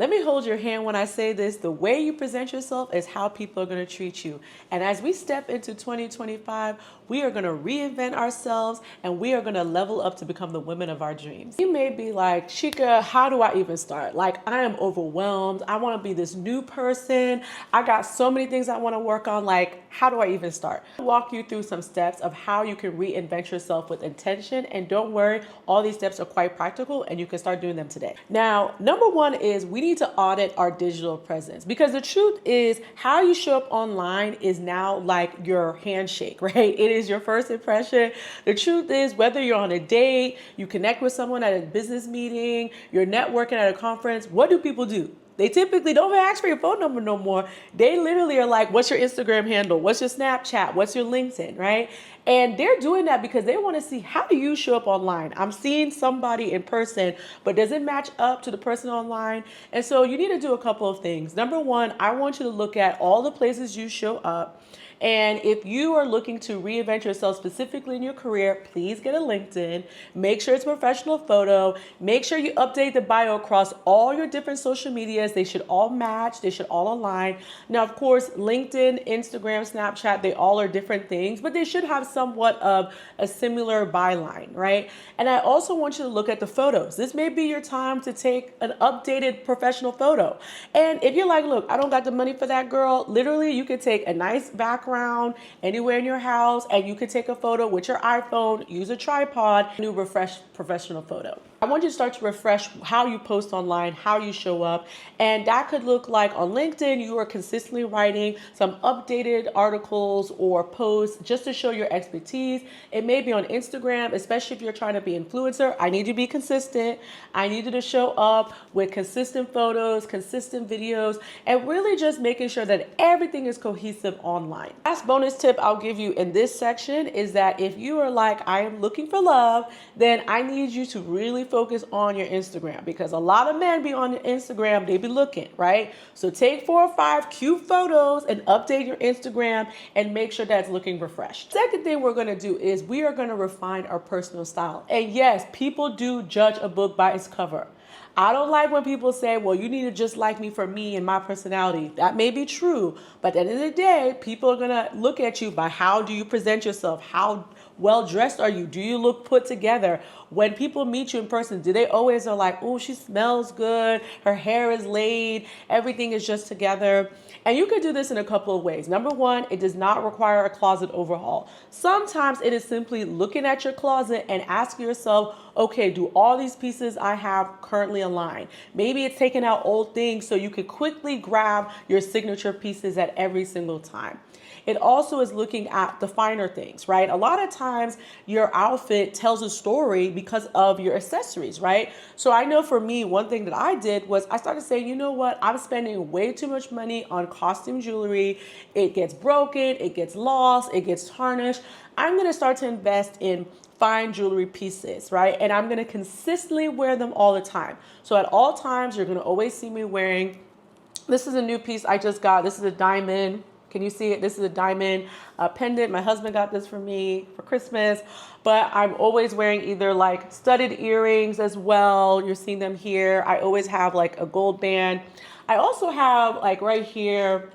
Let me hold your hand when I say this. The way you present yourself is how people are going to treat you. And as we step into 2025, we are going to reinvent ourselves and we are going to level up to become the women of our dreams. You may be like, Chica, how do I even start? Like, I am overwhelmed. I want to be this new person. I got so many things I want to work on. Like, how do I even start? I'll walk you through some steps of how you can reinvent yourself with intention. And don't worry, all these steps are quite practical and you can start doing them today. Now, number one is we need to audit our digital presence, because the truth is how you show up online is now like your handshake, right? It is your first impression. The truth is, whether you're on a date, you connect with someone at a business meeting, you're networking at a conference, what do people do? They typically don't even ask for your phone number no more. They literally are like, what's your Instagram handle? What's your Snapchat? What's your LinkedIn, right? And they're doing that because they want to see, how do you show up online? I'm seeing somebody in person, but does it match up to the person online? And so you need to do a couple of things. Number one, I want you to look at all the places you show up. And if you are looking to reinvent yourself specifically in your career, please get a LinkedIn. Make sure it's a professional photo. Make sure you update the bio across all your different social medias. They should all match. They should all align. Now, of course, LinkedIn, Instagram, Snapchat, they all are different things, but they should have somewhat of a similar byline, right? And I also want you to look at the photos. This may be your time to take an updated professional photo. And if you're like, look, I don't got the money for that, girl, literally you could take a nice background anywhere in your house and you could take a photo with your iPhone, use a tripod, new refresh professional photo. I want you to start to refresh how you post online, how you show up. And that could look like on LinkedIn, you are consistently writing some updated articles or posts just to show your expertise. It may be on Instagram, especially if you're trying to be influencer. I need you to be consistent. I need you to show up with consistent photos, consistent videos, and really just making sure that everything is cohesive online. Last bonus tip I'll give you in this section is that if you are like, I am looking for love, then I need you to really focus on your Instagram, because a lot of men be on your Instagram, they be looking, right? So take 4 or 5 cute photos and update your Instagram and make sure that's looking refreshed. Second thing we're gonna do is we are gonna refine our personal style. And yes, people do judge a book by its cover. I don't like when people say, well, you need to just like me for me and my personality. That may be true, but at the end of the day, people are gonna look at you by how do you present yourself? How well dressed are you? Do you look put together? When people meet you in person, do they always are like, oh, she smells good, her hair is laid, everything is just together? And you could do this in a couple of ways. Number one, it does not require a closet overhaul. Sometimes it is simply looking at your closet and asking yourself, okay, do all these pieces I have currently align? Maybe it's taking out old things so you could quickly grab your signature pieces at every single time. It also is looking at the finer things, right? A lot of times your outfit tells a story because of your accessories, right? So I know for me, one thing that I did was I started saying, you know what? I'm spending way too much money on costume jewelry. It gets broken, it gets lost, it gets tarnished. I'm going to start to invest in fine jewelry pieces, right? And I'm going to consistently wear them all the time. So at all times, you're going to always see me wearing, this is a new piece I just got. This is a diamond. Can you see it? This is a diamond pendant. My husband got this for me for Christmas, but I'm always wearing either like studded earrings as well. You're seeing them here. I always have like a gold band. I also have like right here,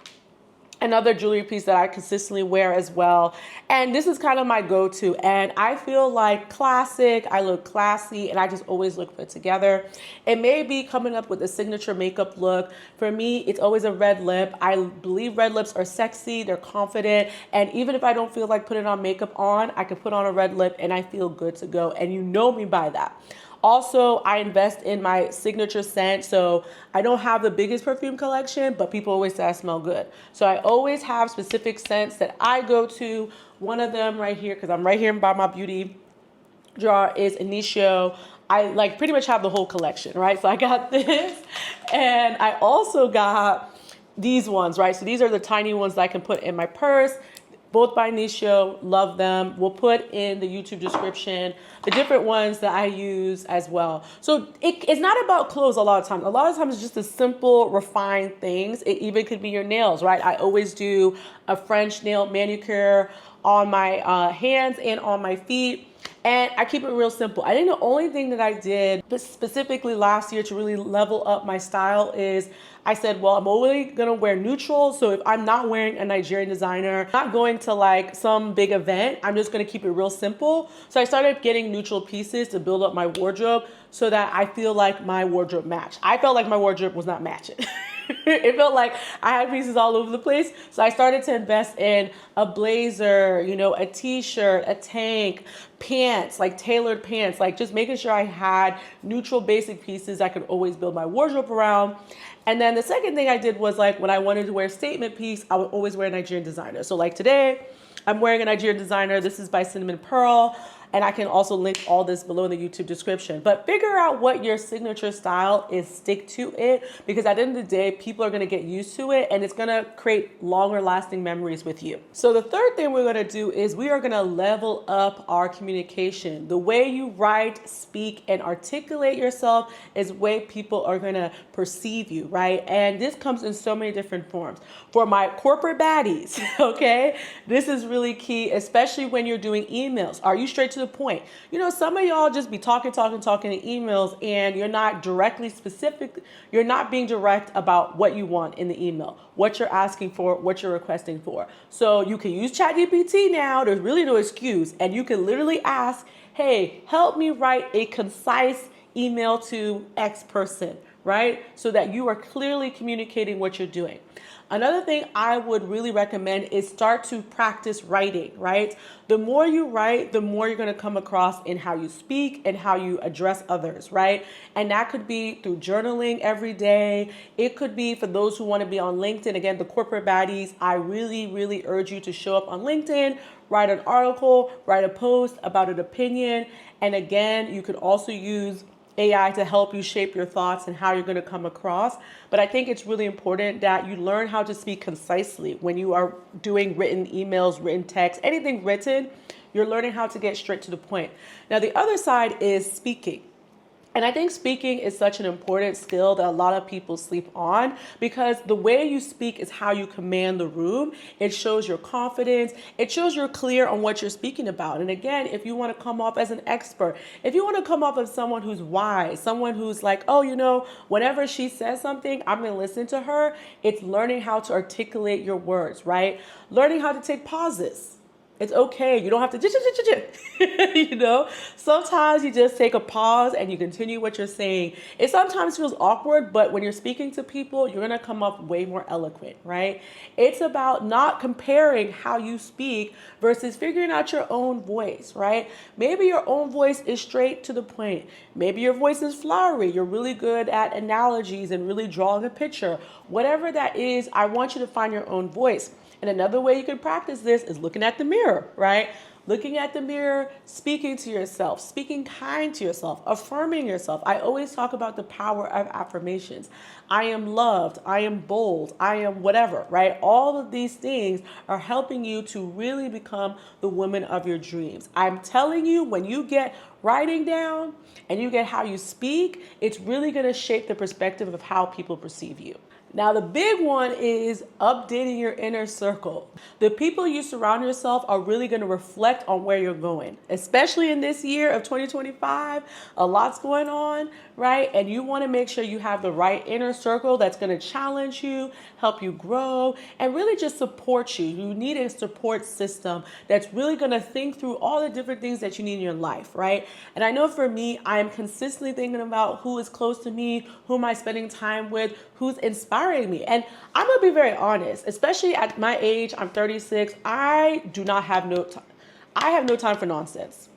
another jewelry piece that I consistently wear as well. And this is kind of my go-to. And I feel like classic, I look classy, and I just always look put together. It may be coming up with a signature makeup look. For me, it's always a red lip. I believe red lips are sexy, they're confident. And even if I don't feel like putting on makeup on, I can put on a red lip and I feel good to go. And you know me by that. Also, I invest in my signature scent. So I don't have the biggest perfume collection, but people always say I smell good. So I always have specific scents that I go to. One of them right here, because I'm right here by my beauty jar, is Initio. I like pretty much have the whole collection, right? So I got this, and I also got these ones, right? So these are the tiny ones that I can put in my purse. Both by Initio, love them. We'll put in the YouTube description the different ones that I use as well. So it's not about clothes a lot of times. A lot of times it's just the simple, refined things. It even could be your nails, right? I always do a French nail manicure on my hands and on my feet. And I keep it real simple. I think the only thing that I did specifically last year to really level up my style is I said, well, I'm only gonna wear neutral. So if I'm not wearing a Nigerian designer, not going to like some big event, I'm just gonna keep it real simple. So I started getting neutral pieces to build up my wardrobe so that I feel like my wardrobe matched. I felt like my wardrobe was not matching. It felt like I had pieces all over the place. So I started to invest in a blazer, a t-shirt, a tank, pants, like tailored pants, like just making sure I had neutral basic pieces I could always build my wardrobe around. And then the second thing I did was like when I wanted to wear a statement piece, I would always wear a Nigerian designer. So like today, I'm wearing a Nigerian designer. This is by Cinnamon Pearl. And I can also link all this below in the YouTube description. But figure out what your signature style is, stick to it, because at the end of the day, people are gonna get used to it and it's gonna create longer lasting memories with you. So the third thing we're gonna do is we are gonna level up our communication. The way you write, speak, and articulate yourself is the way people are gonna perceive you, right? And this comes in so many different forms. For my corporate baddies, okay, this is really key, especially when you're doing emails. Are you straight to the point? Some of y'all just be talking in emails and you're not directly specific. You're not being direct about what you want in the email, what you're asking for, what you're requesting for. So you can use ChatGPT now. There's really no excuse. And you can literally ask, hey, help me write a concise email to X person, right? So that you are clearly communicating what you're doing. Another thing I would really recommend is start to practice writing, right? The more you write, the more you're going to come across in how you speak and how you address others, right? And that could be through journaling every day. It could be for those who want to be on LinkedIn. Again, the corporate baddies, I really, really urge you to show up on LinkedIn, write an article, write a post about an opinion. And again, you could also use AI to help you shape your thoughts and how you're going to come across. But I think it's really important that you learn how to speak concisely when you are doing written emails, written text, anything written. You're learning how to get straight to the point. Now, the other side is speaking. And I think speaking is such an important skill that a lot of people sleep on, because the way you speak is how you command the room. It shows your confidence. It shows you're clear on what you're speaking about. And again, if you want to come off as an expert, if you want to come off as someone who's wise, someone who's like, oh, whenever she says something, I'm going to listen to her. It's learning how to articulate your words, right? Learning how to take pauses. It's okay. You don't have to, sometimes you just take a pause and you continue what you're saying. It sometimes feels awkward, but when you're speaking to people, you're going to come up way more eloquent, right? It's about not comparing how you speak versus figuring out your own voice, right? Maybe your own voice is straight to the point. Maybe your voice is flowery. You're really good at analogies and really drawing a picture. Whatever that is, I want you to find your own voice. And another way you can practice this is looking at the mirror, right? Looking at the mirror, speaking to yourself, speaking kind to yourself, affirming yourself. I always talk about the power of affirmations. I am loved. I am bold. I am whatever, right? All of these things are helping you to really become the woman of your dreams. I'm telling you, when you get writing down and you get how you speak, it's really going to shape the perspective of how people perceive you. Now, the big one is updating your inner circle. The people you surround yourself are really going to reflect on where you're going, especially in this year of 2025. A lot's going on, right? And you want to make sure you have the right inner circle that's going to challenge you, help you grow, and really just support you. You need a support system that's really going to think through all the different things that you need in your life, right? And I know for me, I am consistently thinking about who is close to me, who am I spending time with, who's inspiring me. And I'm going to be very honest, especially at my age, I'm 36. I have no time for nonsense.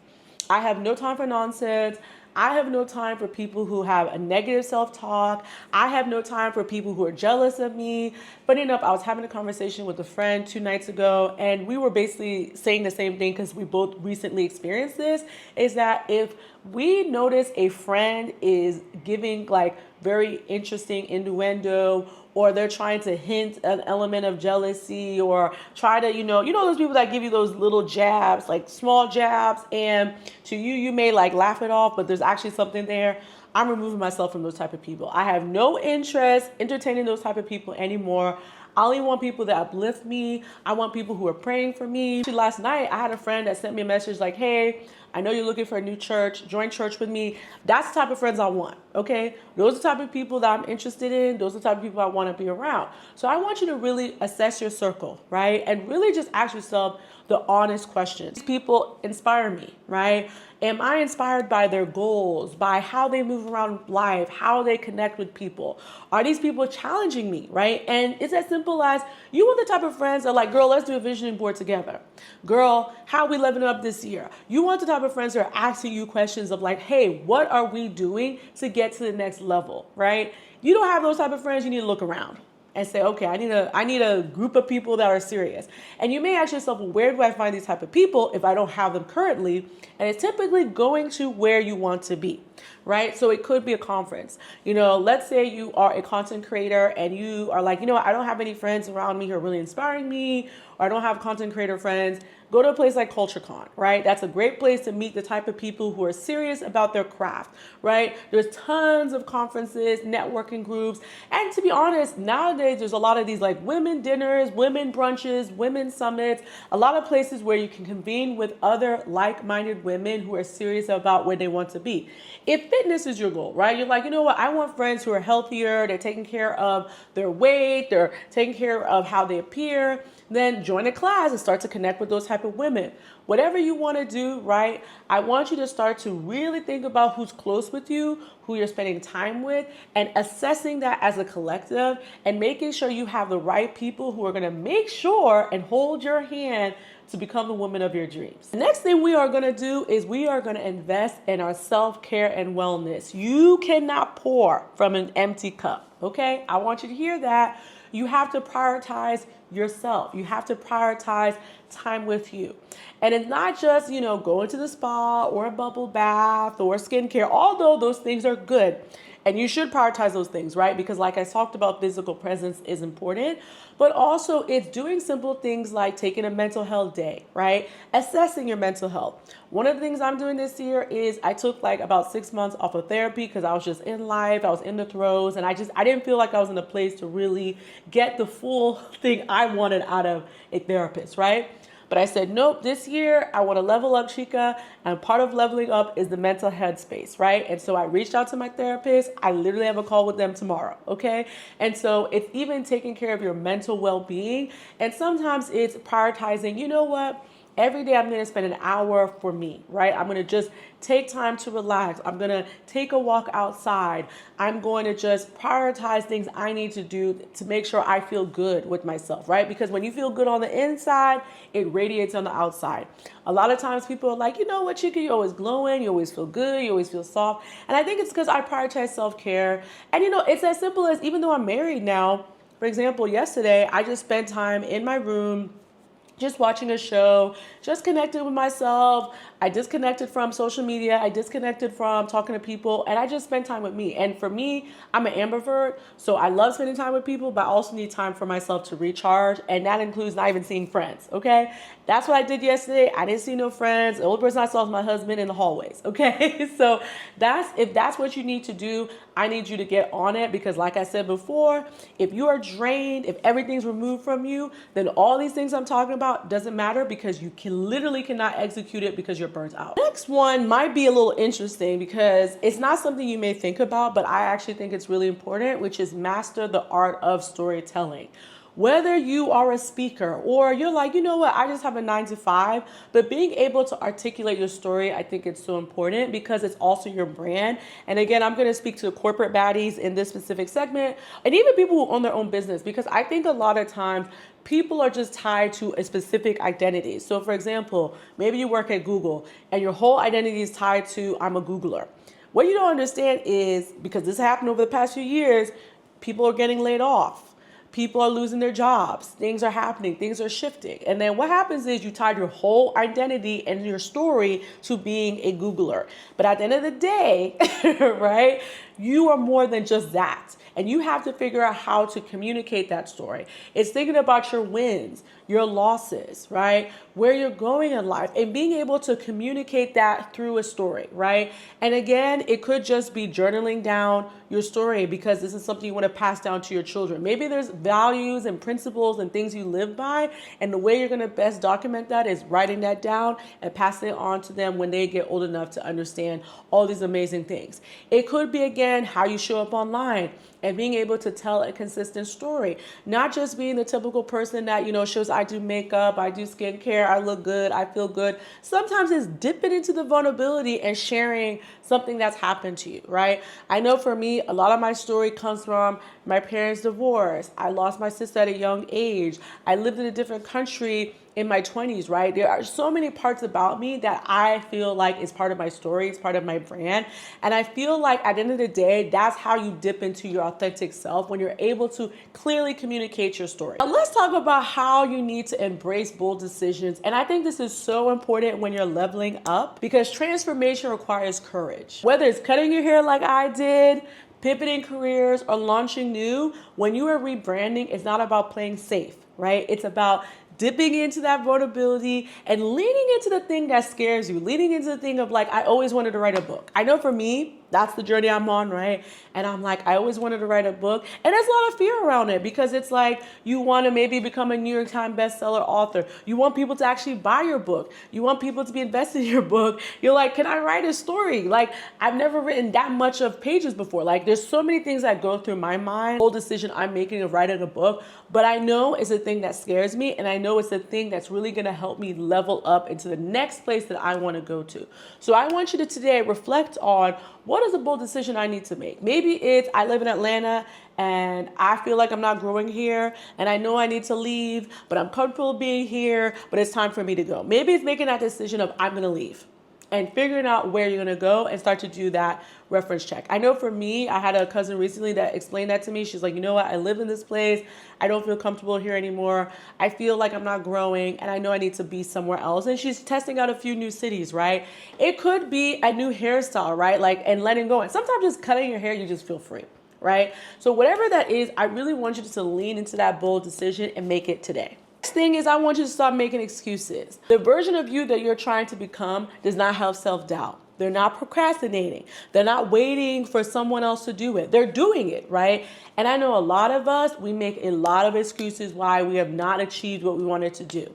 I have no time for nonsense. I have no time for people who have a negative self-talk. I have no time for people who are jealous of me. Funny enough, I was having a conversation with a friend 2 nights ago, and we were basically saying the same thing because we both recently experienced this, is that if we notice a friend is giving like very interesting innuendo, or they're trying to hint an element of jealousy, or try to, those people that give you those little jabs, like small jabs, and to you, you may like laugh it off, but there's actually something there. I'm removing myself from those type of people. I have no interest entertaining those type of people anymore. I only want people that uplift me. I want people who are praying for me. Last night, I had a friend that sent me a message like, hey, I know you're looking for a new church. Join church with me. That's the type of friends I want, okay? Those are the type of people that I'm interested in. Those are the type of people I want to be around. So I want you to really assess your circle, right? And really just ask yourself the honest questions. These people inspire me, right? Am I inspired by their goals, by how they move around life, how they connect with people? Are these people challenging me, right? And it's as simple as you want the type of friends that are like, girl, let's do a visioning board together. Girl, how are we leveling up this year? You want the type of friends that are asking you questions of like, hey, what are we doing to get to the next level, right? You don't have those type of friends, you need to look around and say, okay, I need a group of people that are serious. And you may ask yourself, well, where do I find these type of people if I don't have them currently? And it's typically going to where you want to be, right? So it could be a conference. Let's say you are a content creator and you are like, I don't have any friends around me who are really inspiring me, or I don't have content creator friends. Go to a place like CultureCon, right? That's a great place to meet the type of people who are serious about their craft, right? There's tons of conferences, networking groups. And to be honest, nowadays, there's a lot of these like women dinners, women brunches, women summits, a lot of places where you can convene with other like-minded women who are serious about where they want to be. If fitness is your goal, right? You're like, you know what? I want friends who are healthier. They're taking care of their weight. They're taking care of how they appear. Then join a class and start to connect with those type of women. Whatever you want to do, right? I want you to start to really think about who's close with you, who you're spending time with, and assessing that as a collective and making sure you have the right people who are going to make sure and hold your hand to become the woman of your dreams. The next thing we are going to do is we are going to invest in our self-care and wellness. You cannot pour from an empty cup, okay? I want you to hear that. You have to prioritize yourself. You have to prioritize time with you. And it's not just, going to the spa or a bubble bath or skincare, although those things are good. And you should prioritize those things, right? Because like I talked about, physical presence is important, but also it's doing simple things like taking a mental health day, right? Assessing your mental health. One of the things I'm doing this year is I took like about 6 months off of therapy because I was just in life. I was in the throes and I didn't feel like I was in a place to really get the full thing I wanted out of a therapist, right? But I said, nope, this year I want to level up, Chica. And part of leveling up is the mental health space, right? And so I reached out to my therapist. I literally have a call with them tomorrow, okay? And so it's even taking care of your mental well-being. And sometimes it's prioritizing, you know what? Every day I'm going to spend an hour for me, right? I'm going to just take time to relax. I'm going to take a walk outside. I'm going to just prioritize things I need to do to make sure I feel good with myself, right? Because when you feel good on the inside, it radiates on the outside. A lot of times people are like, you know what, Chica, you're always glowing. You always feel good. You always feel soft. And I think it's because I prioritize self-care. And, it's as simple as, even though I'm married now, for example, yesterday, I just spent time in my room just watching a show, just connected with myself. I disconnected from social media. I disconnected from talking to people, and I just spent time with me. And for me, I'm an ambivert, so I love spending time with people, but I also need time for myself to recharge, and that includes not even seeing friends, okay? That's what I did yesterday. I didn't see no friends. The only person I saw was my husband in the hallways, okay? So if that's what you need to do, I need you to get on it, because like I said before, if you are drained, if everything's removed from you, then all these things I'm talking about doesn't matter, because you literally cannot execute it because you're burnt out. Next one might be a little interesting because it's not something you may think about, but I actually think it's really important, which is master the art of storytelling. Whether you are a speaker or you're like, you know what, I just have a 9 to 5, but being able to articulate your story, I think it's so important because it's also your brand. And again, I'm going to speak to corporate baddies in this specific segment, and even people who own their own business, because I think a lot of times people are just tied to a specific identity. So for example, maybe you work at Google and your whole identity is tied to, I'm a Googler. What you don't understand is, because this happened over the past few years, people are getting laid off. People are losing their jobs. Things are happening. Things are shifting. And then what happens is you tied your whole identity and your story to being a Googler. But at the end of the day, right, you are more than just that. And you have to figure out how to communicate that story. It's thinking about your wins, your losses, right? Where you're going in life and being able to communicate that through a story, right? And again, it could just be journaling down your story because this is something you want to pass down to your children. Maybe there's values and principles and things you live by, and the way you're going to best document that is writing that down and passing it on to them when they get old enough to understand all these amazing things. It could be, again, how you show up online and being able to tell a consistent story, not just being the typical person that, shows I do makeup, I do skincare, I look good, I feel good. Sometimes it's dipping into the vulnerability and sharing something that's happened to you, right? I know for me, a lot of my story comes from my parents' divorce. I lost my sister at a young age. I lived in a different country in my 20s, right? There are so many parts about me that I feel like is part of my story, it's part of my brand. And I feel like at the end of the day, that's how you dip into your authentic self, when you're able to clearly communicate your story. Now let's talk about how you need to embrace bold decisions. And I think this is so important when you're leveling up, because transformation requires courage. Whether it's cutting your hair like I did, pivoting careers, or launching new, when you are rebranding, it's not about playing safe, right? It's about dipping into that vulnerability and leaning into the thing that scares you, leaning into the thing of like, I always wanted to write a book. I know for me, that's the journey I'm on, right? And I'm like, I always wanted to write a book. And there's a lot of fear around it, because it's like, you want to maybe become a New York Times bestseller author. You want people to actually buy your book. You want people to be invested in your book. You're like, can I write a story? Like, I've never written that much of pages before. Like, there's so many things that go through my mind. The whole decision I'm making of writing a book, but I know it's a thing that scares me. And I know it's a thing that's really going to help me level up into the next place that I want to go to. So I want you to today reflect on, what is a bold decision I need to make? Maybe it's, I live in Atlanta and I feel like I'm not growing here and I know I need to leave, but I'm comfortable being here, but it's time for me to go. Maybe it's making that decision of, I'm going to leave, and figuring out where you're going to go and start to do that reference check. I know for me, I had a cousin recently that explained that to me. She's like, you know what? I live in this place. I don't feel comfortable here anymore. I feel like I'm not growing and I know I need to be somewhere else. And she's testing out a few new cities, right? It could be a new hairstyle, right? Like, and letting go. And sometimes just cutting your hair, you just feel free, right? So whatever that is, I really want you to lean into that bold decision and make it today. Next thing is, I want you to stop making excuses. The version of you that you're trying to become does not have self-doubt. They're not procrastinating. They're not waiting for someone else to do it. They're doing it, right? And I know a lot of us, we make a lot of excuses why we have not achieved what we wanted to do.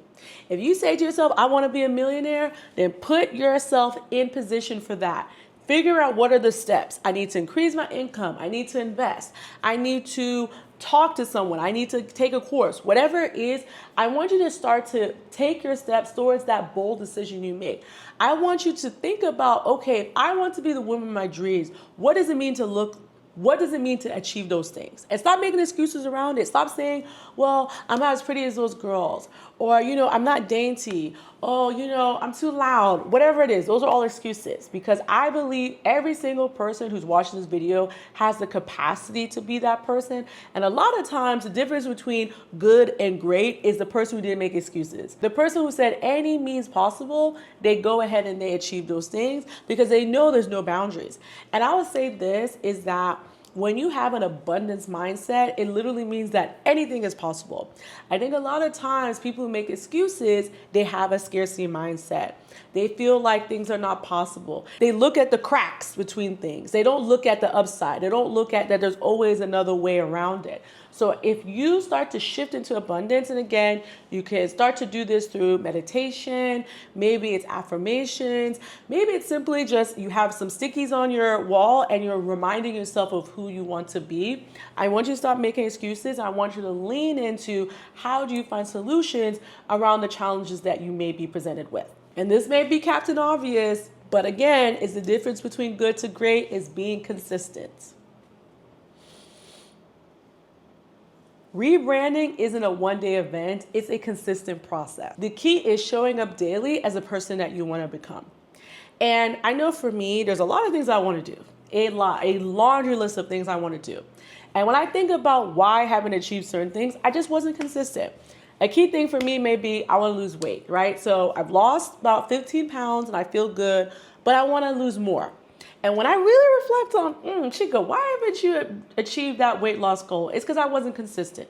If you say to yourself, I want to be a millionaire, then put yourself in position for that. Figure out, what are the steps? I need to increase my income. I need to invest. I need to talk to someone. I need to take a course. Whatever it is, I want you to start to take your steps towards that bold decision you make. I want you to think about, okay, if I want to be the woman of my dreams, what does it mean to look? What does it mean to achieve those things? And stop making excuses around it. Stop saying, well, I'm not as pretty as those girls. Or, I'm not dainty. Oh, I'm too loud. Whatever it is, those are all excuses. Because I believe every single person who's watching this video has the capacity to be that person. And a lot of times, the difference between good and great is the person who didn't make excuses. The person who said any means possible, they go ahead and they achieve those things because they know there's no boundaries. And I would say this is that when you have an abundance mindset, it literally means that anything is possible. I think a lot of times people who make excuses, they have a scarcity mindset. They feel like things are not possible. They look at the cracks between things. They don't look at the upside. They don't look at that there's always another way around it. So if you start to shift into abundance, and again, you can start to do this through meditation, maybe it's affirmations, maybe it's simply just you have some stickies on your wall and you're reminding yourself of who you want to be. I want you to stop making excuses. I want you to lean into, how do you find solutions around the challenges that you may be presented with? And this may be Captain Obvious, but again, it's the difference between good to great is being consistent. Rebranding isn't a one-day event, it's a consistent process. The key is showing up daily as a person that you want to become. And I know for me, there's a lot of things I want to do, a laundry list of things I want to do. And when I think about why I haven't achieved certain things, I just wasn't consistent. A key thing for me may be I want to lose weight, right? So I've lost about 15 pounds and I feel good, but I want to lose more. And when I really reflect on, Chica, why haven't you achieved that weight loss goal? It's because I wasn't consistent.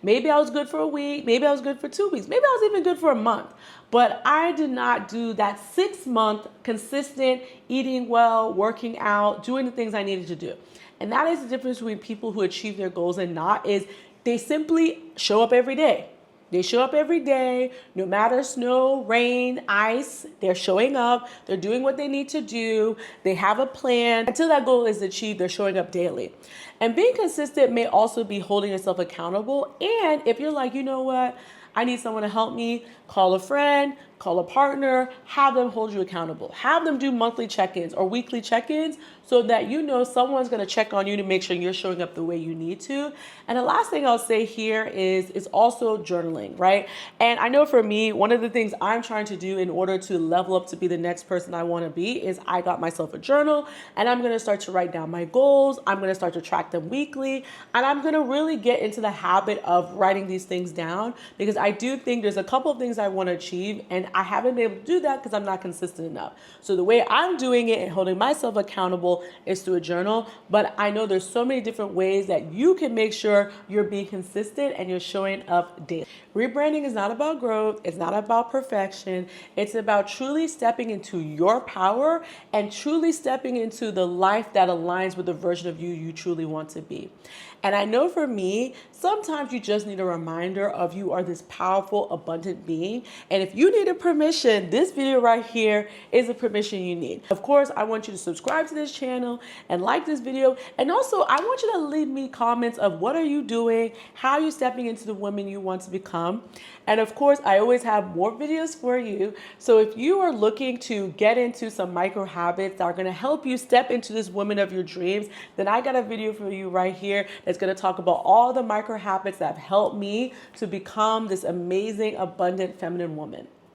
Maybe I was good for a week. Maybe I was good for 2 weeks. Maybe I was even good for a month. But I did not do that 6-month consistent eating well, working out, doing the things I needed to do. And that is the difference between people who achieve their goals and not, is they simply show up every day. They show up every day, no matter snow, rain, ice, they're showing up, they're doing what they need to do, they have a plan. Until that goal is achieved, they're showing up daily. And being consistent may also be holding yourself accountable. And if you're like, you know what, I need someone to help me, call a friend, call a partner, have them hold you accountable. Have them do monthly check-ins or weekly check-ins so that you know someone's going to check on you to make sure you're showing up the way you need to. And the last thing I'll say here is also journaling, right? And I know for me, one of the things I'm trying to do in order to level up to be the next person I want to be is I got myself a journal, and I'm going to start to write down my goals. I'm going to start to track them weekly, and I'm going to really get into the habit of writing these things down, because I do think there's a couple of things I want to achieve, and I haven't been able to do that because I'm not consistent enough. So the way I'm doing it and holding myself accountable is through a journal, but I know there's so many different ways that you can make sure you're being consistent and you're showing up daily. Rebranding is not about growth. It's not about perfection. It's about truly stepping into your power and truly stepping into the life that aligns with the version of you truly want to be. And I know for me, sometimes you just need a reminder of you are this powerful, abundant being. And if you need a permission, this video right here is a permission you need. Of course, I want you to subscribe to this channel and like this video. And also, I want you to leave me comments of what are you doing? How are you stepping into the woman you want to become? And of course, I always have more videos for you. So if you are looking to get into some micro habits that are going to help you step into this woman of your dreams, then I got a video for you right here that's going to talk about all the micro habits that have helped me to become this amazing, abundant, feminine woman.